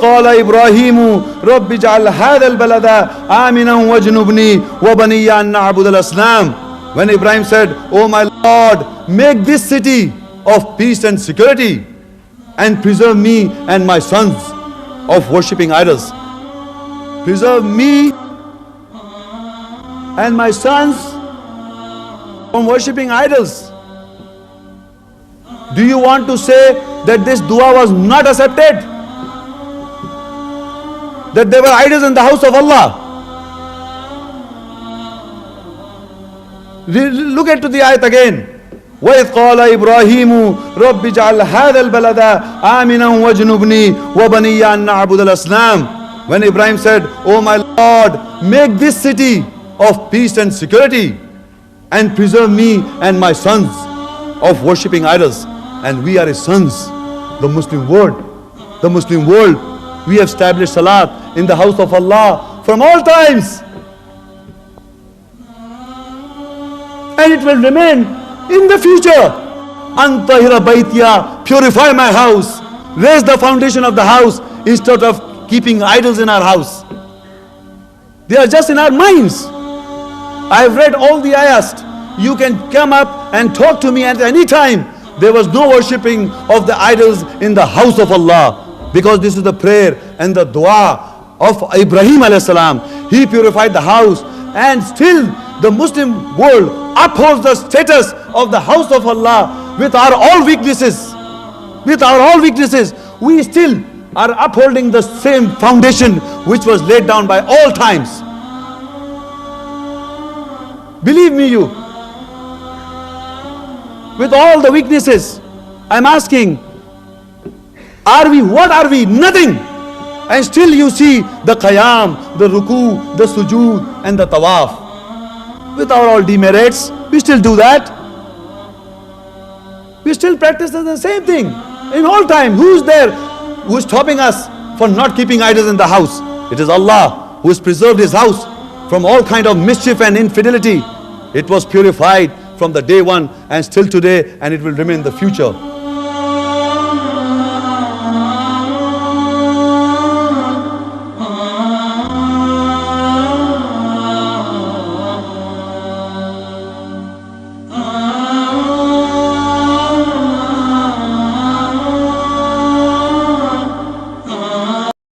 قَالَ إِبْرَاهِيمُ رَبِّ اجْعَلْ هَذَا الْبَلَدَ آمِنًا وَاجْنُبْنِي وَبَنِيَّ أَن نَّعْبُدَ الْأَصْنَامَ. When Ibrahim said, "Oh my Lord, make this city of peace and security and preserve me and my sons of worshipping idols." Preserve me and my sons from worshipping idols. Do you want to say that this dua was not accepted? That there were idols in the house of Allah? Look at the ayat again. وَإِذْ قَالَ إِبْرَاهِيمُ رَبِّ اجْعَلْ هَذَا الْبَلَدَ آمِنًا وَاجْنُبْنِي وَبَنِيَّ أَن نَّعْبُدَ الْأَصْنَامَ. When Ibrahim said, "Oh my Lord, make this city of peace and security and preserve me and my sons of worshipping idols." And we are his sons, the Muslim world. The Muslim world, we have established salat in the house of Allah from all times. And it will remain in the future. Antahira baitya, purify my house. Raise the foundation of the house instead of keeping idols in our house. They are just in our minds. I have read all the ayahs. You can come up and talk to me at any time. There was no worshipping of the idols in the house of Allah, because this is the prayer and the dua of Ibrahim alayhi salam. He purified the house, and still the Muslim world upholds the status of the house of Allah with our all weaknesses. With our all weaknesses, we still are upholding the same foundation which was laid down by all times. Believe me, you. With all the weaknesses, I'm asking, what are we? Nothing. And still you see the qiyam, the ruku, the sujood and the tawaf. With our all demerits, we still do that. We still practice the same thing in all time. Who's there? Who is stopping us for not keeping idols in the house? It is Allah who has preserved his house from all kind of mischief and infidelity. It was purified from the day one and still today, and it will remain in the future.